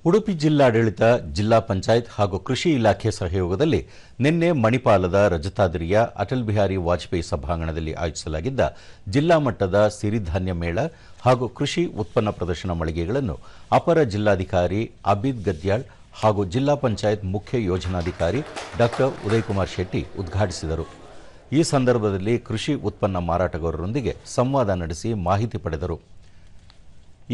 ಉಡುಪಿ ಜಿಲ್ಲಾಡಳಿತ, ಜಿಲ್ಲಾ ಪಂಚಾಯತ್ ಹಾಗೂ ಕೃಷಿ ಇಲಾಖೆ ಸಹಯೋಗದಲ್ಲಿ ನಿನ್ನೆ ಮಣಿಪಾಲದ ರಜತಾದ್ರಿಯ ಅಟಲ್ ಬಿಹಾರಿ ವಾಜಪೇಯಿ ಸಭಾಂಗಣದಲ್ಲಿ ಆಯೋಜಿಸಲಾಗಿದ್ದ ಜಿಲ್ಲಾ ಮಟ್ಟದ ಸಿರಿಧಾನ್ಯ ಮೇಳ ಹಾಗೂ ಕೃಷಿ ಉತ್ಪನ್ನ ಪ್ರದರ್ಶನ ಮಳಿಗೆಗಳನ್ನು ಅಪರ ಜಿಲ್ಲಾಧಿಕಾರಿ ಅಬೀದ್ ಗದ್ಯಾಳ್ ಹಾಗೂ ಜಿಲ್ಲಾ ಪಂಚಾಯತ್ ಮುಖ್ಯ ಯೋಜನಾಧಿಕಾರಿ ಡಾ ಉದಯಕುಮಾರ್ ಶೆಟ್ಟಿ ಉದ್ಘಾಟಿಸಿದರು. ಈ ಸಂದರ್ಭದಲ್ಲಿ ಕೃಷಿ ಉತ್ಪನ್ನ ಮಾರಾಟಗಾರರೊಂದಿಗೆ ಸಂವಾದ ನಡೆಸಿ ಮಾಹಿತಿ ಪಡೆದರು.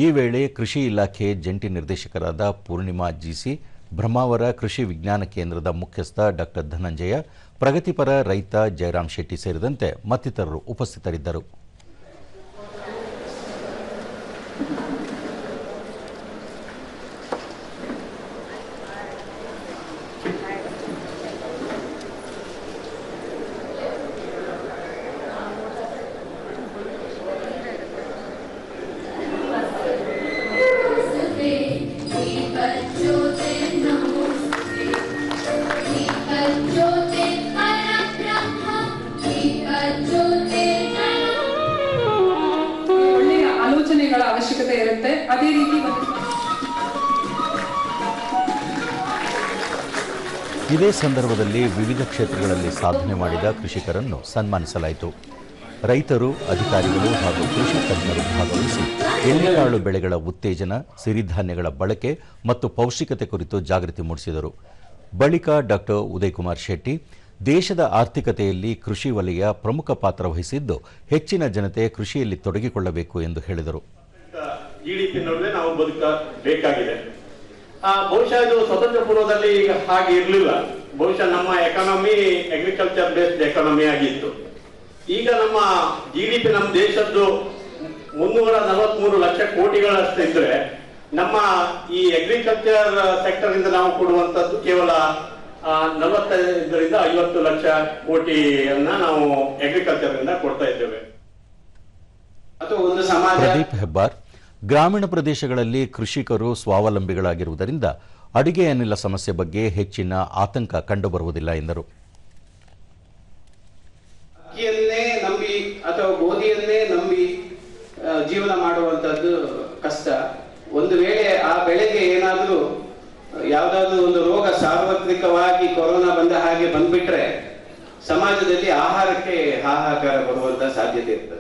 ಈ ವೇಳೆ ಕೃಷಿ ಇಲಾಖೆ ಜಂಟಿ ನಿರ್ದೇಶಕರಾದ ಪೂರ್ಣಿಮಾ ಜಿಸಿ, ಬ್ರಹ್ಮಾವರ ಕೃಷಿ ವಿಜ್ಞಾನ ಕೇಂದ್ರದ ಮುಖ್ಯಸ್ಥ ಡಾ ಧನಂಜಯ, ಪ್ರಗತಿಪರ ರೈತ ಜಯರಾಮ್ ಶೆಟ್ಟಿ ಸೇರಿದಂತೆ ಮತ್ತಿತರರು ಉಪಸ್ಥಿತರಿದ್ದರು. ಆಲೋಚನೆಗಳ ಅವಶ್ಯಕತೆ ಇರುತ್ತೆ. ಅದೇ ರೀತಿ ಇದೇ ಸಂದರ್ಭದಲ್ಲಿ ವಿವಿಧ ಕ್ಷೇತ್ರಗಳಲ್ಲಿ ಸಾಧನೆ ಮಾಡಿದ ಕೃಷಿಕರನ್ನು ಸನ್ಮಾನಿಸಲಾಯಿತು. ರೈತರು, ಅಧಿಕಾರಿಗಳು ಹಾಗೂ ಕೃಷಿ ತಜ್ಞರು ಭಾಗವಹಿಸಿ ಎಣ್ಣೆಕಾಳು ಬೆಳೆಗಳ ಉತ್ತೇಜನ, ಸಿರಿಧಾನ್ಯಗಳ ಬಳಕೆ ಮತ್ತು ಪೌಷ್ಟಿಕತೆ ಕುರಿತು ಜಾಗೃತಿ ಮೂಡಿಸಿದರು. ಬಳಿಕ ಡಾ ಉದಯಕುಮಾರ್ ಶೆಟ್ಟಿ, ದೇಶದ ಆರ್ಥಿಕತೆಯಲ್ಲಿ ಕೃಷಿ ವಲಯ ಪ್ರಮುಖ ಪಾತ್ರ ವಹಿಸಿದ್ದು ಹೆಚ್ಚಿನ ಜನತೆ ಕೃಷಿಯಲ್ಲಿ ತೊಡಗಿಕೊಳ್ಳಬೇಕು ಎಂದು ಹೇಳಿದರು. ಜಿಡಿಪಿ ನಡುವೆ ನಾವು ಬದುಕಬೇಕಾಗಿದೆ. ಬಹುಶಃ ಇದು ಸ್ವತಂತ್ರ ಪೂರ್ವದಲ್ಲಿ ಹಾಗೆ ಇರಲಿಲ್ಲ. ಬಹುಶಃ ನಮ್ಮ ಎಕಾನಮಿ ಅಗ್ರಿಕಲ್ಚರ್ ಬೇಸ್ಡ್ ಎಕಾನಮಿ ಆಗಿತ್ತು. ಈಗ ನಮ್ಮ ಜಿಡಿಪಿ ನಮ್ಮ ದೇಶದ್ದು 343 ಲಕ್ಷ ಕೋಟಿಗಳಷ್ಟು ಇದ್ರೆ, ನಮ್ಮ ಈ ಅಗ್ರಿಕಲ್ಚರ್ ಸೆಕ್ಟರ್ ಇಂದ ನಾವು ಕೊಡುವಂತದ್ದು ಕೇವಲ 45ರಿಂದ 50 ಲಕ್ಷ ಕೋಟಿಯನ್ನ ನಾವು ಅಗ್ರಿಕಲ್ಚರ್ ಇಂದ ಕೊಡ್ತಾ ಇದ್ದೇವೆ. ಪ್ರದೀಪ್ ಹೆಬ್ಬಾರ್, ಗ್ರಾಮೀಣ ಪ್ರದೇಶಗಳಲ್ಲಿ ಕೃಷಿಕರು ಸ್ವಾವಲಂಬಿಗಳಾಗಿರುವುದರಿಂದ ಅಡುಗೆ ಅನಿಲ ಸಮಸ್ಯೆ ಬಗ್ಗೆ ಹೆಚ್ಚಿನ ಆತಂಕ ಕಂಡುಬರುವುದಿಲ್ಲ ಎಂದರು. ಅಕ್ಕಿಯನ್ನೇ ನಂಬಿ ಅಥವಾ ಗೋಧಿಯನ್ನೇ ನಂಬಿ ಜೀವನ ಮಾಡುವಂತದ್ದು ಕಷ್ಟ. ಒಂದು ವೇಳೆ ಆ ಬೆಳೆಗೆ ಏನಾದರೂ ಯಾವುದಾದ್ರೂ ಒಂದು ರೋಗ ಸಾರ್ವತ್ರಿಕವಾಗಿ ಕೊರೋನಾ ಬಂದ ಹಾಗೆ ಬಂದ್ಬಿಟ್ರೆ ಸಮಾಜದಲ್ಲಿ ಆಹಾರಕ್ಕೆ ಹಾಹಾಕಾರ ಬರುವಂತ ಸಾಧ್ಯತೆ ಇರ್ತದೆ.